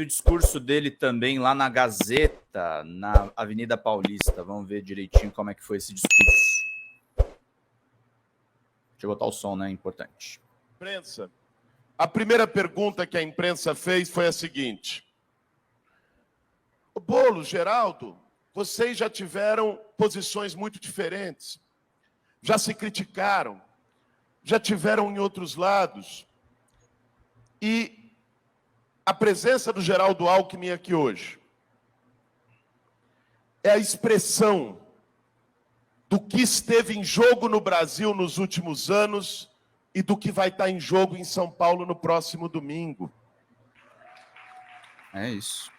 Teve o discurso dele também lá na Gazeta, na Avenida Paulista. Vamos ver direitinho como é que foi esse discurso. Deixa eu botar o som, né? Importante. Imprensa. A primeira pergunta que a imprensa fez foi a seguinte: Boulos, Geraldo, vocês já tiveram posições muito diferentes, já se criticaram, já tiveram em outros lados, e a presença do Geraldo Alckmin aqui hoje é a expressão do que esteve em jogo no Brasil nos últimos anos e do que vai estar em jogo em São Paulo no próximo domingo. É isso.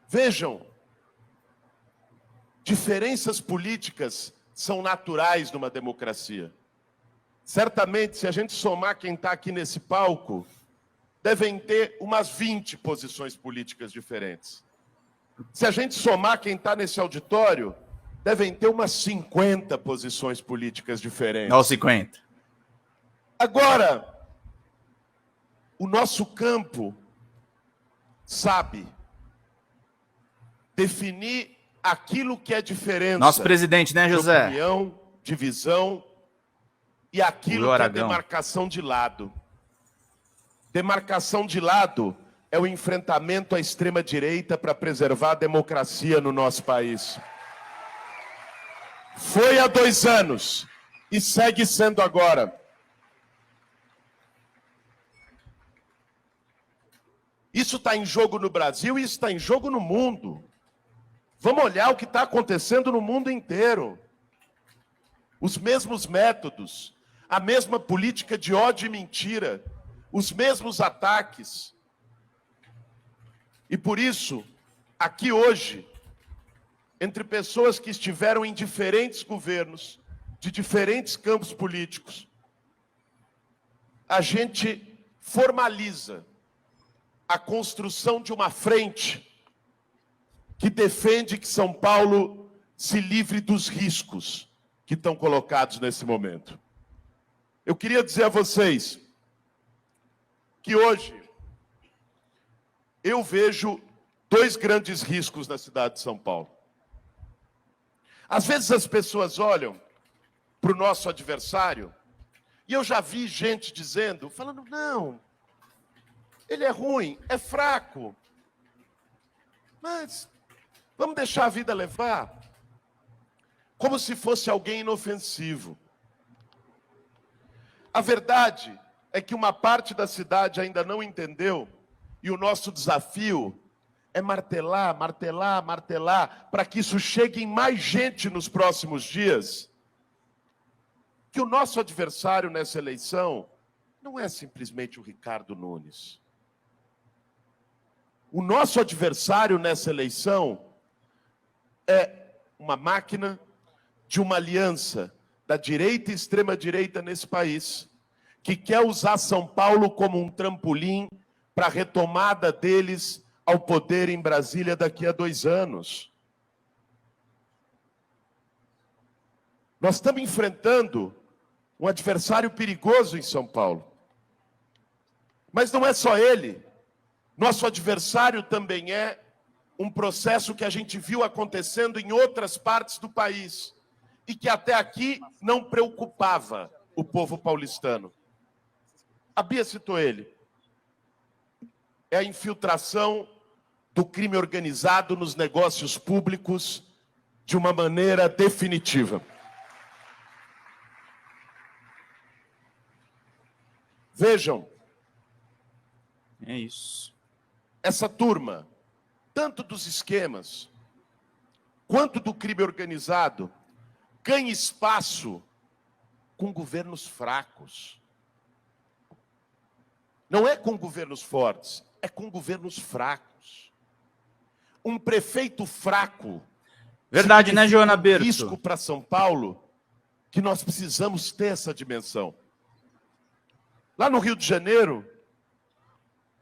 Vejam, diferenças políticas são naturais numa democracia. Certamente, se a gente somar quem está aqui nesse palco, devem ter umas 20 posições políticas diferentes. Se a gente somar quem está nesse auditório, devem ter umas 50 posições políticas diferentes. Não, 50. Agora, o nosso campo sabe definir aquilo que é diferença. Nosso presidente, né, José? De opinião, divisão e aquilo que é demarcação de lado. Demarcação de lado é o enfrentamento à extrema-direita para preservar a democracia no nosso país. Foi há 2 anos e segue sendo agora. Isso está em jogo no Brasil e isso está em jogo no mundo. Vamos olhar o que está acontecendo no mundo inteiro. Os mesmos métodos, a mesma política de ódio e mentira, os mesmos ataques. E por isso, aqui hoje, entre pessoas que estiveram em diferentes governos, de diferentes campos políticos, a gente formaliza a construção de uma frente que defende que São Paulo se livre dos riscos que estão colocados nesse momento. Eu queria dizer a vocês que hoje eu vejo 2 grandes riscos na cidade de São Paulo. Às vezes as pessoas olham para o nosso adversário e eu já vi gente dizendo, falando, não, ele é ruim, é fraco, mas vamos deixar a vida levar, como se fosse alguém inofensivo. A verdade é que uma parte da cidade ainda não entendeu, e o nosso desafio é martelar, martelar, martelar, para que isso chegue em mais gente nos próximos dias, que o nosso adversário nessa eleição não é simplesmente o Ricardo Nunes. O nosso adversário nessa eleição é uma máquina de uma aliança da direita e extrema-direita nesse país, que quer usar São Paulo como um trampolim para a retomada deles ao poder em Brasília daqui a 2 anos. Nós estamos enfrentando um adversário perigoso em São Paulo. Mas não é só ele. Nosso adversário também é um processo que a gente viu acontecendo em outras partes do país e que até aqui não preocupava o povo paulistano. A Bia citou ele. É a infiltração do crime organizado nos negócios públicos de uma maneira definitiva. Vejam. É isso. Essa turma, tanto dos esquemas quanto do crime organizado, ganha espaço com governos fracos. Não é com governos fortes, é com governos fracos. Um prefeito fraco. Verdade, né, Joana Berto? Risco para São Paulo, que nós precisamos ter essa dimensão. Lá no Rio de Janeiro,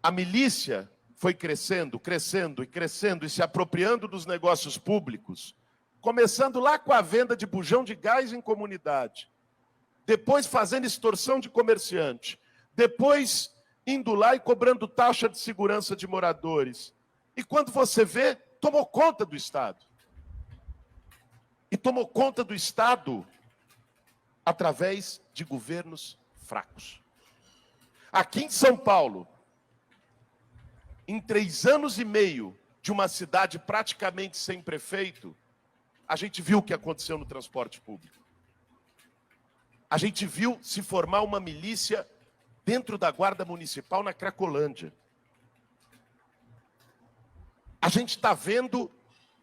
a milícia foi crescendo, crescendo e crescendo e se apropriando dos negócios públicos, começando lá com a venda de bujão de gás em comunidade, depois fazendo extorsão de comerciante, depois indo lá e cobrando taxa de segurança de moradores. E quando você vê, tomou conta do Estado. E tomou conta do Estado através de governos fracos. Aqui em São Paulo, em 3 anos e meio de uma cidade praticamente sem prefeito, a gente viu o que aconteceu no transporte público. A gente viu se formar uma milícia dentro da Guarda Municipal na Cracolândia. A gente está vendo,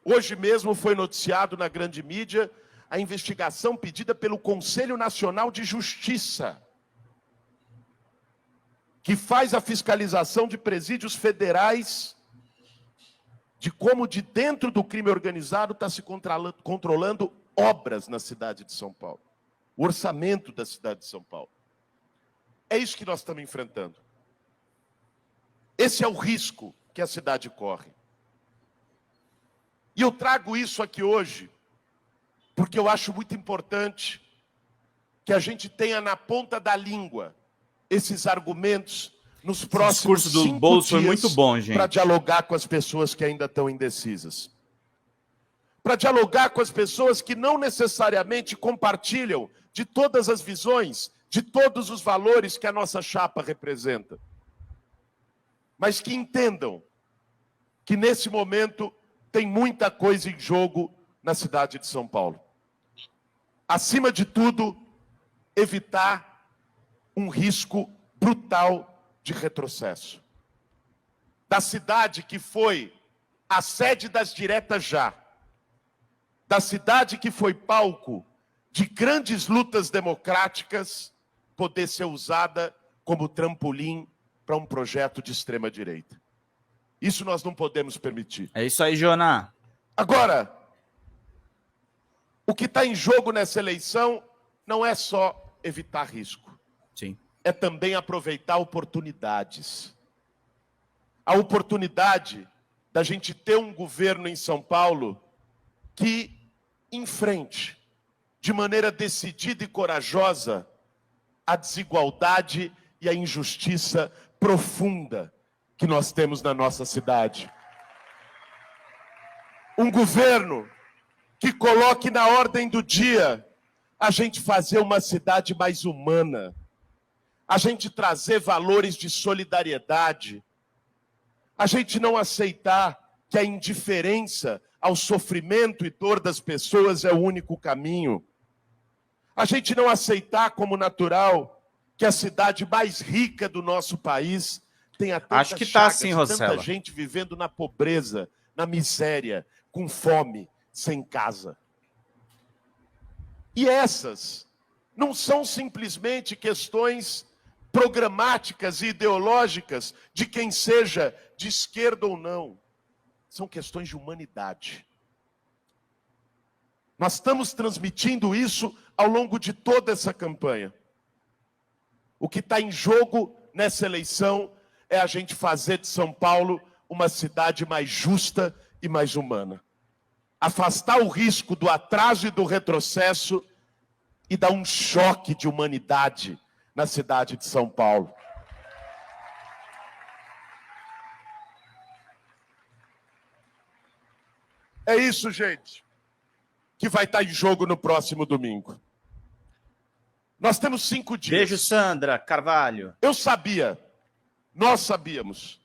hoje mesmo foi noticiado na grande mídia, a investigação pedida pelo Conselho Nacional de Justiça, que faz a fiscalização de presídios federais, de como de dentro do crime organizado está se controlando obras na cidade de São Paulo. O orçamento da cidade de São Paulo. É isso que nós estamos enfrentando. Esse é o risco que a cidade corre. E eu trago isso aqui hoje, porque eu acho muito importante que a gente tenha na ponta da língua esses argumentos nos próximos 5 dias. O discurso do Boulos foi muito bom, gente. Para dialogar com as pessoas que ainda estão indecisas. Para dialogar com as pessoas que não necessariamente compartilham de todas as visões, de todos os valores que a nossa chapa representa. Mas que entendam que nesse momento tem muita coisa em jogo na cidade de São Paulo. Acima de tudo, evitar um risco brutal de retrocesso. Da cidade que foi a sede das diretas já, da cidade que foi palco de grandes lutas democráticas, poder ser usada como trampolim para um projeto de extrema-direita. Isso nós não podemos permitir. É isso aí, Joná. Agora, o que está em jogo nessa eleição não é só evitar risco. Sim. É também aproveitar oportunidades. A oportunidade da gente ter um governo em São Paulo que enfrente de maneira decidida e corajosa a desigualdade e a injustiça profunda que nós temos na nossa cidade. Um governo que coloque na ordem do dia a gente fazer uma cidade mais humana, a gente trazer valores de solidariedade, a gente não aceitar que a indiferença ao sofrimento e dor das pessoas é o único caminho. A gente não aceitar como natural que a cidade mais rica do nosso país tenha tanta tanta gente vivendo na pobreza, na miséria, com fome, sem casa. E essas não são simplesmente questões programáticas e ideológicas de quem seja de esquerda ou não. São questões de humanidade. Nós estamos transmitindo isso ao longo de toda essa campanha. O que está em jogo nessa eleição é a gente fazer de São Paulo uma cidade mais justa e mais humana. Afastar o risco do atraso e do retrocesso e dar um choque de humanidade na cidade de São Paulo. É isso, gente, que vai estar em jogo no próximo domingo. Nós temos 5 dias. Beijo, Sandra Carvalho. Eu sabia, nós sabíamos,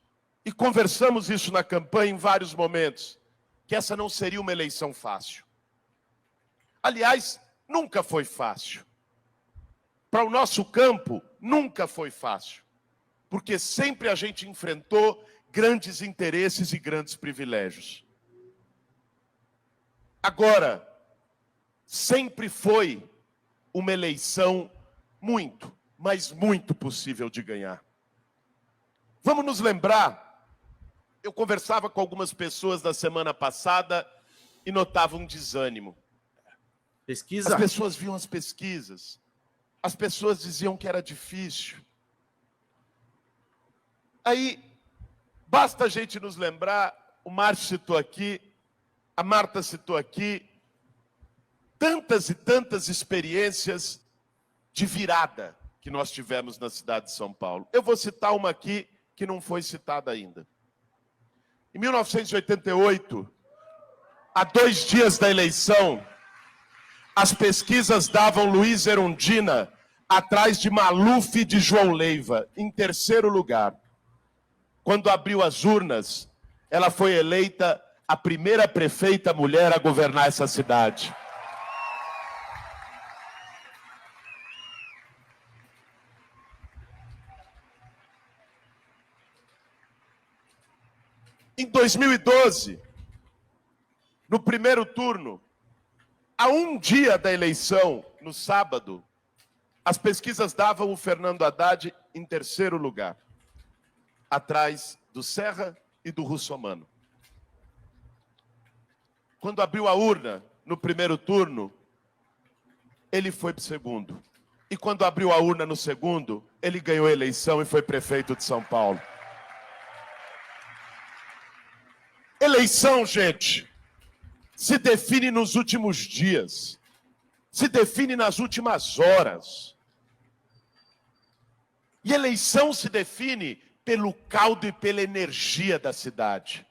e conversamos isso na campanha em vários momentos, que essa não seria uma eleição fácil. Aliás, nunca foi fácil. Para o nosso campo, nunca foi fácil. Porque sempre a gente enfrentou grandes interesses e grandes privilégios. Agora, sempre foi uma eleição muito, mas muito possível de ganhar. Vamos nos lembrar, eu conversava com algumas pessoas na semana passada e notava um desânimo. Pesquisa? As pessoas viam as pesquisas, as pessoas diziam que era difícil. Aí, basta a gente nos lembrar, o Márcio citou aqui, a Marta citou aqui, tantas e tantas experiências de virada que nós tivemos na cidade de São Paulo. Eu vou citar uma aqui que não foi citada ainda. Em 1988, a 2 dias da eleição, as pesquisas davam Luiz Erundina atrás de Maluf e de João Leiva, em 3º lugar. Quando abriu as urnas, ela foi eleita a primeira prefeita mulher a governar essa cidade. Em 2012, no primeiro turno, a 1 dia da eleição, no sábado, as pesquisas davam o Fernando Haddad em 3º lugar, atrás do Serra e do Russomano. Quando abriu a urna, no primeiro turno, ele foi para o segundo. E quando abriu a urna no segundo, ele ganhou a eleição e foi prefeito de São Paulo. Eleição, gente, se define nos últimos dias, se define nas últimas horas. E eleição se define pelo caldo e pela energia da cidade.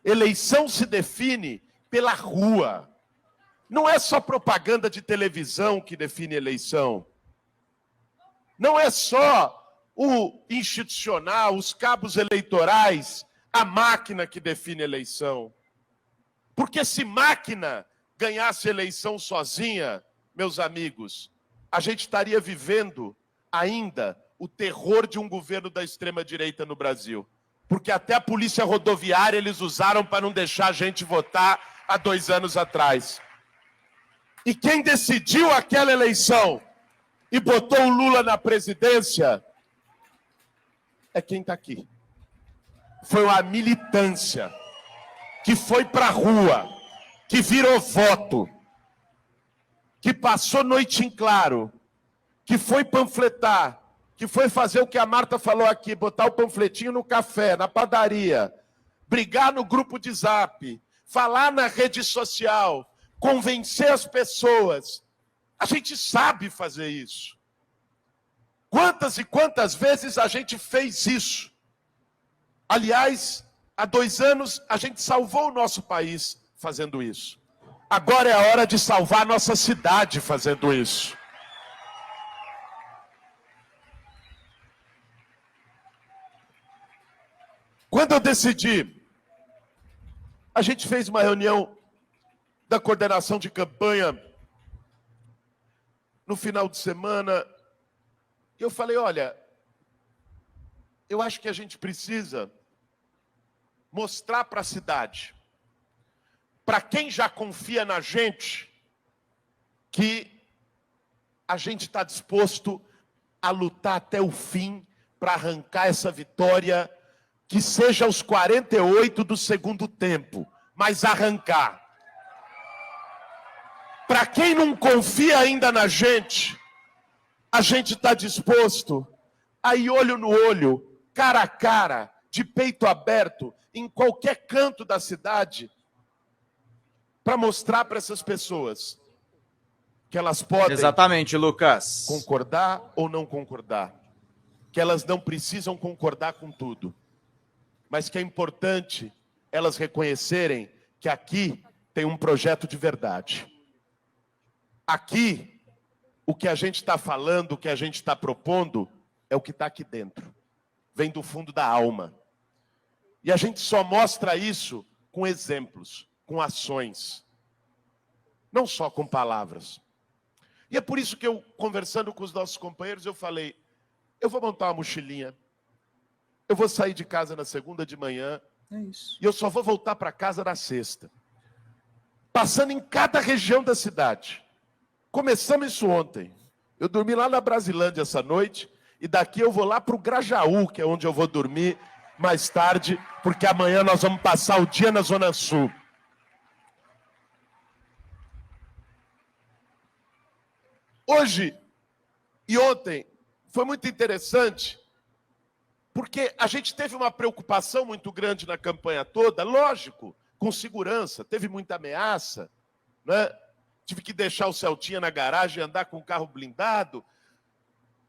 Eleição se define pela rua. Não é só propaganda de televisão que define eleição. Não é só o institucional, os cabos eleitorais, a máquina que define eleição. Porque se máquina ganhasse eleição sozinha, meus amigos, a gente estaria vivendo ainda o terror de um governo da extrema-direita no Brasil. Porque até a polícia rodoviária eles usaram para não deixar a gente votar há 2 anos atrás. E quem decidiu aquela eleição e botou o Lula na presidência é quem está aqui. Foi uma militância que foi para a rua, que virou voto, que passou noite em claro, que foi panfletar, que foi fazer o que a Marta falou aqui, botar o panfletinho no café, na padaria, brigar no grupo de zap, falar na rede social, convencer as pessoas. A gente sabe fazer isso. Quantas e quantas vezes a gente fez isso? Aliás, há 2 anos a gente salvou o nosso país fazendo isso. Agora é a hora de salvar a nossa cidade fazendo isso. Quando eu decidi, a gente fez uma reunião da coordenação de campanha no final de semana, e eu falei, olha, eu acho que a gente precisa mostrar para a cidade, para quem já confia na gente, que a gente está disposto a lutar até o fim para arrancar essa vitória, que seja aos 48 do segundo tempo, mas arrancar. Para quem não confia ainda na gente, a gente está disposto a ir olho no olho, cara a cara, de peito aberto, em qualquer canto da cidade, para mostrar para essas pessoas que elas podem... Exatamente, Lucas. Concordar ou não concordar. Que elas não precisam concordar com tudo. Mas que é importante elas reconhecerem que aqui tem um projeto de verdade. Aqui, o que a gente está falando, o que a gente está propondo, é o que está aqui dentro. Vem do fundo da alma. E a gente só mostra isso com exemplos, com ações. Não só com palavras. E é por isso que eu, conversando com os nossos companheiros, eu falei, eu vou montar uma mochilinha. Eu vou sair de casa na segunda de manhã. É isso. E eu só vou voltar para casa na sexta. Passando em cada região da cidade. Começamos isso ontem. Eu dormi lá na Brasilândia essa noite. E daqui eu vou lá para o Grajaú, que é onde eu vou dormir mais tarde. Porque amanhã nós vamos passar o dia na Zona Sul. Hoje e ontem foi muito interessante. Porque a gente teve uma preocupação muito grande na campanha toda, lógico, com segurança, teve muita ameaça, né? Tive que deixar o Celtinha na garagem e andar com o carro blindado.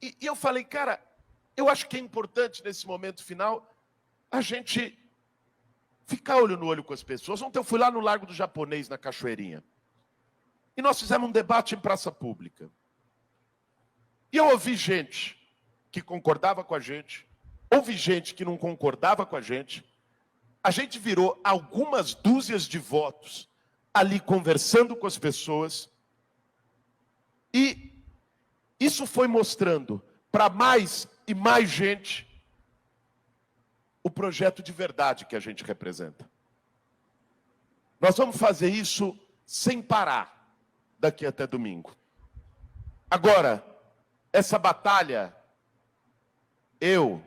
E eu falei, cara, eu acho que é importante nesse momento final a gente ficar olho no olho com as pessoas. Ontem eu fui lá no Largo do Japonês, na Cachoeirinha. E nós fizemos um debate em praça pública. E eu ouvi gente que concordava com a gente, ouvi gente que não concordava com a gente. A gente virou algumas dúzias de votos ali conversando com as pessoas. E isso foi mostrando para mais e mais gente o projeto de verdade que a gente representa. Nós vamos fazer isso sem parar daqui até domingo. Agora, essa batalha, eu,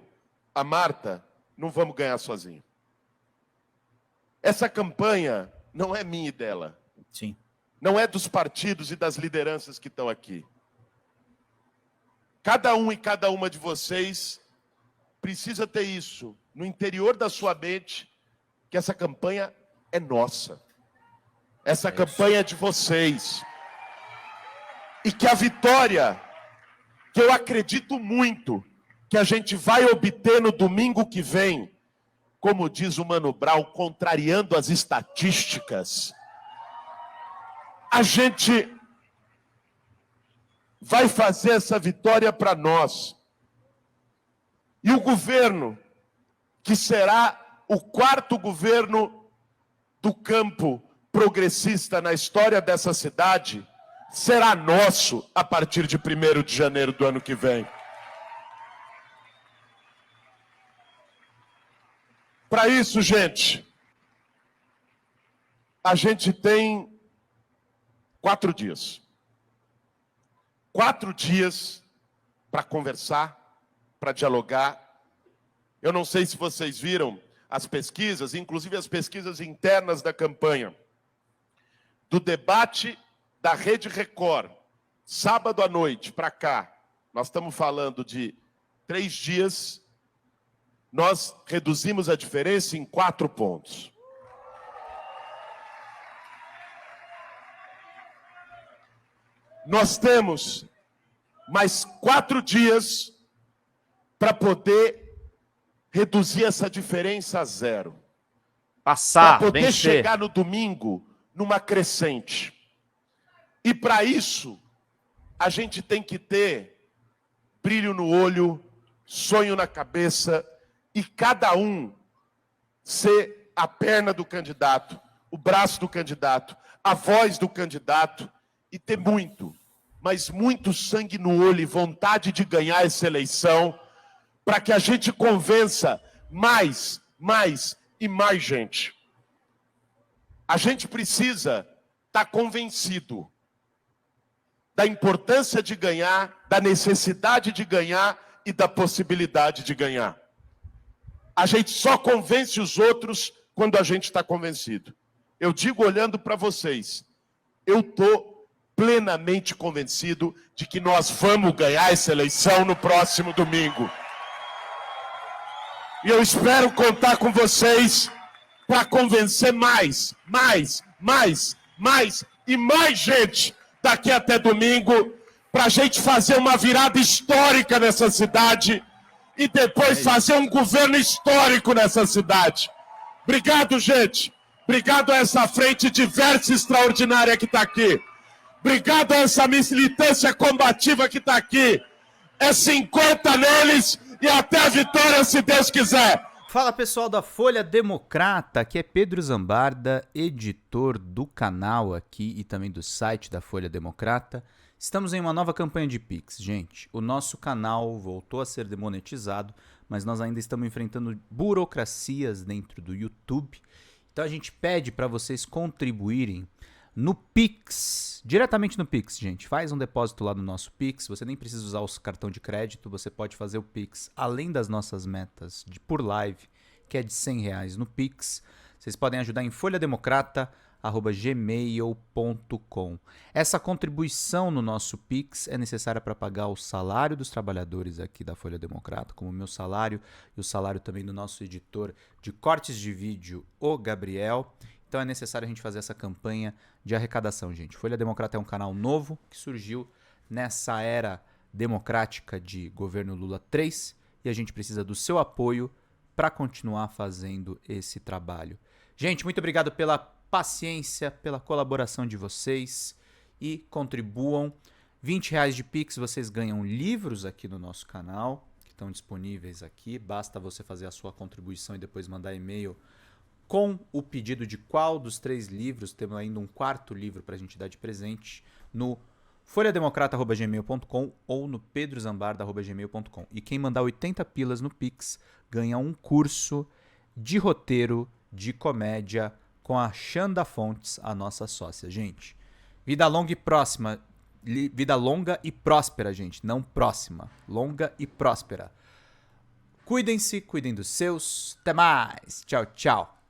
a Marta, não vamos ganhar sozinho. Essa campanha não é minha e dela. Sim. Não é dos partidos e das lideranças que estão aqui. Cada um e cada uma de vocês precisa ter isso no interior da sua mente, que essa campanha é nossa. Essa campanha é de vocês. E que a vitória, que eu acredito muito, que a gente vai obter no domingo que vem, como diz o Mano Brown, contrariando as estatísticas, a gente vai fazer essa vitória para nós. E o governo, que será o quarto governo do campo progressista na história dessa cidade, será nosso a partir de 1º de janeiro do ano que vem. Para isso, gente, a gente tem 4 dias. 4 dias para conversar, para dialogar. Eu não sei se vocês viram as pesquisas, inclusive as pesquisas internas da campanha, do debate da Rede Record, sábado à noite para cá. Nós estamos falando de 3 dias, nós reduzimos a diferença em 4 pontos. Nós temos mais 4 dias para poder reduzir essa diferença a 0. Passar, para poder vencer. chegar no domingo numa crescente. E para isso, a gente tem que ter brilho no olho, sonho na cabeça, e cada um ser a perna do candidato, o braço do candidato, a voz do candidato, e ter muito, mas muito sangue no olho e vontade de ganhar essa eleição, para que a gente convença mais e mais gente. A gente precisa estar convencido da importância de ganhar, da necessidade de ganhar e da possibilidade de ganhar. A gente só convence os outros quando a gente está convencido. Eu digo olhando para vocês, eu estou plenamente convencido de que nós vamos ganhar essa eleição no próximo domingo. E eu espero contar com vocês para convencer mais e mais gente daqui até domingo, para a gente fazer uma virada histórica nessa cidade e depois fazer um governo histórico nessa cidade. Obrigado, gente. Obrigado a essa frente diversa e extraordinária que está aqui. Obrigado a essa militância combativa que está aqui. É 50 neles e até a vitória, se Deus quiser. Fala, pessoal da Folha Democrata, aqui é Pedro Zambarda, editor do canal aqui e também do site da Folha Democrata. Estamos em uma nova campanha de Pix, gente. O nosso canal voltou a ser demonetizado, mas nós ainda estamos enfrentando burocracias dentro do YouTube. Então a gente pede para vocês contribuírem no Pix, diretamente no Pix, gente. Faz um depósito lá no nosso Pix, você nem precisa usar o cartão de crédito, você pode fazer o Pix além das nossas metas por live, que é de R$100 no Pix. Vocês podem ajudar em folhademocrata@gmail.com. Essa contribuição no nosso Pix é necessária para pagar o salário dos trabalhadores aqui da Folha Democrata, como o meu salário e o salário também do nosso editor de cortes de vídeo, o Gabriel. Então é necessário a gente fazer essa campanha de arrecadação, gente. Folha Democrata é um canal novo que surgiu nessa era democrática de governo Lula 3 e a gente precisa do seu apoio para continuar fazendo esse trabalho. Gente, muito obrigado pela paciência, pela colaboração de vocês e contribuam. R$20 de Pix, vocês ganham livros aqui no nosso canal, que estão disponíveis aqui. Basta você fazer a sua contribuição e depois mandar e-mail com o pedido de qual dos 3 livros. Temos ainda um 4º livro para a gente dar de presente no folhademocrata@gmail.com ou no pedrozambarda@gmail.com. E quem mandar 80 pilas no Pix ganha um curso de roteiro de comédia com a Xanda Fontes, a nossa sócia. Gente, vida longa e próxima. Vida longa e próspera, gente. Não próxima. Longa e próspera. Cuidem-se, cuidem dos seus. Até mais. Tchau, tchau.